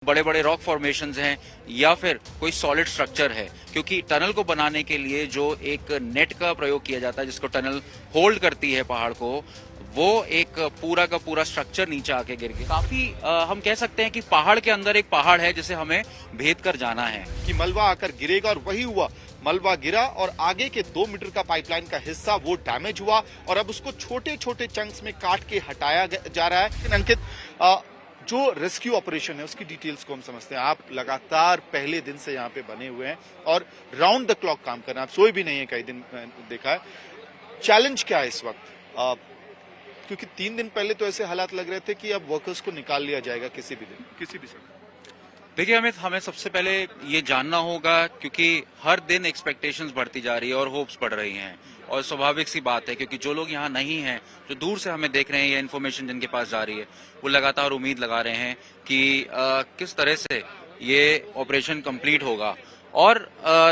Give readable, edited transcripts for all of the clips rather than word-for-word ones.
बड़े बड़े rock formations हैं या फिर कोई सॉलिड स्ट्रक्चर है, क्योंकि टनल को बनाने के लिए जो एक नेट का प्रयोग किया जाता है जिसको टनल होल्ड करती है पहाड़ को, वो एक पूरा का पूरा स्ट्रक्चर नीचे आके गिर गया। काफी हम कह सकते हैं कि पहाड़ के अंदर एक पहाड़ है जिसे हमें भेद कर जाना है कि मलबा आकर गिरेगा, और वही हुआ। मलबा गिरा और आगे के 2 मीटर का पाइपलाइन का हिस्सा वो डैमेज हुआ और अब उसको छोटे छोटे चंक्स में काट के हटाया जा रहा है। अंकित, जो रेस्क्यू ऑपरेशन है उसकी डिटेल्स को हम समझते हैं। आप लगातार पहले दिन से यहाँ पे बने हुए हैं और राउंड द क्लॉक काम कर रहे हैं, आप सोए भी नहीं है कई दिन देखा है। चैलेंज क्या है इस वक्त? क्योंकि 3 दिन पहले तो ऐसे हालात लग रहे थे कि अब वर्कर्स को निकाल लिया जाएगा किसी भी दिन, किसी भी समय। देखिए हमें सबसे पहले ये जानना होगा, क्योंकि हर दिन एक्सपेक्टेशंस बढ़ती जा रही है और होप्स बढ़ रही हैं, और स्वाभाविक सी बात है क्योंकि जो लोग यहाँ नहीं हैं, जो दूर से हमें देख रहे हैं या इन्फॉर्मेशन जिनके पास जा रही है, वो लगातार उम्मीद लगा रहे हैं कि किस तरह से ये ऑपरेशन कंप्लीट होगा। और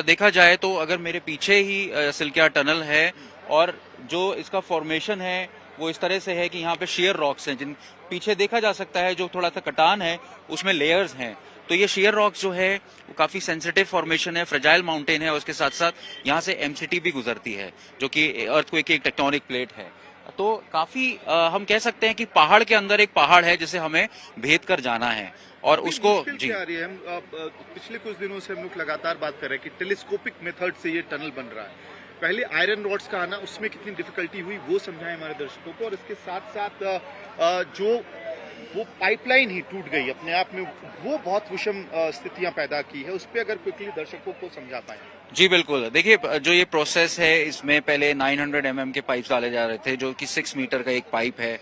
देखा जाए तो अगर मेरे पीछे ही सिलकिया टनल है और जो इसका फॉर्मेशन है वो इस तरह से है कि यहाँ पे शेयर रॉक्स हैं, जिन पीछे देखा जा सकता है जो थोड़ा सा कटान है उसमें लेयर्स हैं। तो ये शेयर रॉक्स जो है वो काफी सेंसिटिव फॉर्मेशन है, फ्रेजाइल माउंटेन है, और उसके साथ साथ यहाँ से एमसीटी भी गुजरती है जो कि अर्थक्वेक की एक टेक्टोनिक प्लेट है। तो काफी हम कह सकते हैं कि पहाड़ के अंदर एक पहाड़ है जिसे हमें भेद कर जाना है और उसको जी आ रही है। हम पिछले कुछ दिनों से हम लोग लगातार बात कर रहे हैं कि टेलीस्कोपिक मेथड से ये टनल बन रहा है। पहले आयरन रॉड्स का आना, उसमें कितनी डिफिकल्टी हुई वो समझाएं हमारे दर्शकों को, और इसके साथ साथ जो वो पाइपलाइन ही टूट गई अपने आप में, वो बहुत विषम स्थितियां पैदा की है, उस पर अगर क्विकली दर्शकों को समझा पाए। जी बिल्कुल, देखिए जो ये प्रोसेस है इसमें पहले 900 mm के पाइप डाले जा रहे थे, जो कि 6 मीटर का एक पाइप है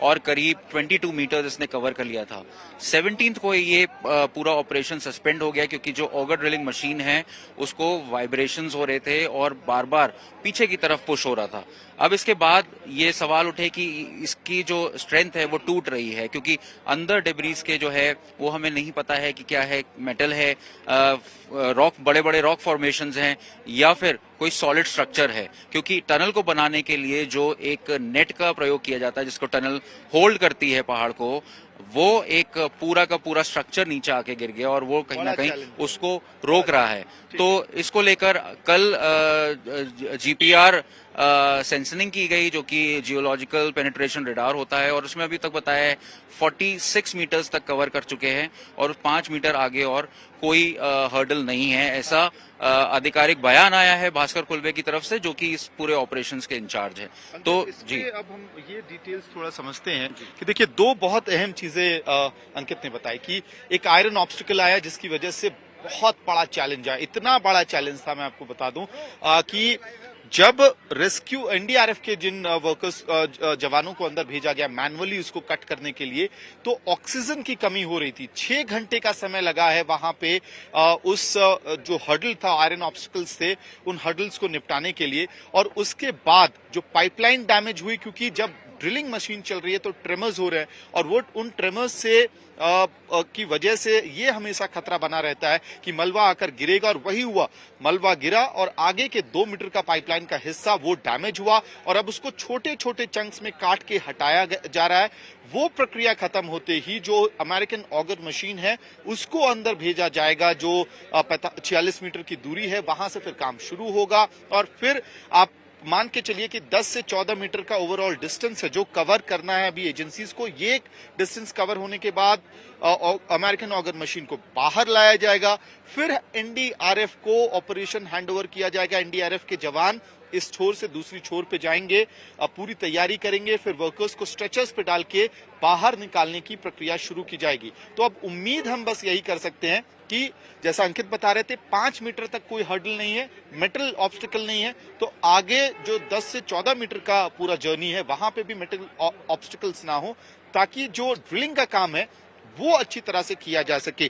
और करीब 22 मीटर इसने कवर कर लिया था। 17th को ये पूरा ऑपरेशन सस्पेंड हो गया क्योंकि जो ऑगर ड्रिलिंग मशीन है उसको वाइब्रेशंस हो रहे थे और बार बार पीछे की तरफ पुश हो रहा था। अब इसके बाद ये सवाल उठे कि इसकी जो स्ट्रेंथ है वो टूट रही है, क्योंकि अंदर डिब्रीज के जो है वो हमें नहीं पता है कि क्या है, मेटल है, रॉक, बड़े बड़े रॉक फॉर्मेशंस हैं या फिर कोई सॉलिड स्ट्रक्चर है, क्योंकि टनल को बनाने के लिए जो एक नेट का प्रयोग किया जाता है जिसको टनल होल्ड करती है पहाड़ को, वो एक पूरा का पूरा स्ट्रक्चर नीचे आके गिर गया और वो कहीं ना कहीं उसको रोक रहा है। तो इसको लेकर कल जीपीआर सेंसनिंग की गई, जो कि जियोलॉजिकल पेनिट्रेशन रेडार होता है, और उसमें अभी तक बताया है 46 मीटर्स तक कवर कर चुके हैं और 5 मीटर आगे और कोई हर्डल नहीं है, ऐसा आधिकारिक बयान आया है भास्कर कुलबे की तरफ से, जो कि इस पूरे ऑपरेशंस के इंचार्ज है। तो जी अब हम ये डिटेल्स थोड़ा समझते हैं कि देखिए 2 बहुत अहम चीजें अंकित ने बताई कि एक आयरन ऑब्स्टिकल आया जिसकी वजह से बहुत बड़ा चैलेंज आया। इतना बड़ा चैलेंज था, मैं आपको बता दूं कि जब रेस्क्यू एनडीआरएफ के जिन वर्कर्स जवानों को अंदर भेजा गया मैनुअली उसको कट करने के लिए, तो ऑक्सीजन की कमी हो रही थी। 6 घंटे का समय लगा है वहां पे उस जो हर्डल था, आयरन ऑब्स्टिकल्स थे, उन हर्डल्स को निपटाने के लिए। और उसके बाद जो पाइपलाइन डैमेज हुई, क्योंकि जब ड्रिलिंग मशीन चल रही है तो ट्रेमर्स हो रहे हैं, और वो उन ट्रेमर्स से की वजह से ये हमेशा खतरा बना रहता है कि मलबा आकर गिरेगा, और वही हुआ। मलबा गिरा और आगे के 2 मीटर का पाइपलाइन का हिस्सा वो डैमेज हुआ और अब उसको छोटे छोटे चंक्स में काट के हटाया जा रहा है। वो प्रक्रिया खत्म होते ही जो अमेरिकन ऑगर मशीन है उसको अंदर भेजा जाएगा, जो 46 मीटर की दूरी है, वहां से फिर काम शुरू होगा। और फिर आप मान के चलिए कि 10 से 14 मीटर का ओवरऑल डिस्टेंस है जो कवर करना है अभी एजेंसीज को। ये डिस्टेंस कवर होने के बाद अमेरिकन ऑगर मशीन को बाहर लाया जाएगा, फिर एनडीआरएफ को ऑपरेशन हैंडओवर किया जाएगा। एनडीआरएफ के जवान इस छोर से दूसरी छोर पे जाएंगे, पूरी तैयारी करेंगे, फिर वर्कर्स को स्ट्रेचर्स पे डाल के बाहर निकालने की प्रक्रिया शुरू की जाएगी। तो अब उम्मीद हम बस यही कर सकते हैं कि जैसा अंकित बता रहे थे 5 मीटर तक कोई हर्डल नहीं है, मेटल ऑब्स्टिकल नहीं है, तो आगे जो 10 से 14 मीटर का पूरा जर्नी है वहां पे भी मेटल ऑब्स्टिकल्स ना हो, ताकि जो ड्रिलिंग का काम है वो अच्छी तरह से किया जा सके।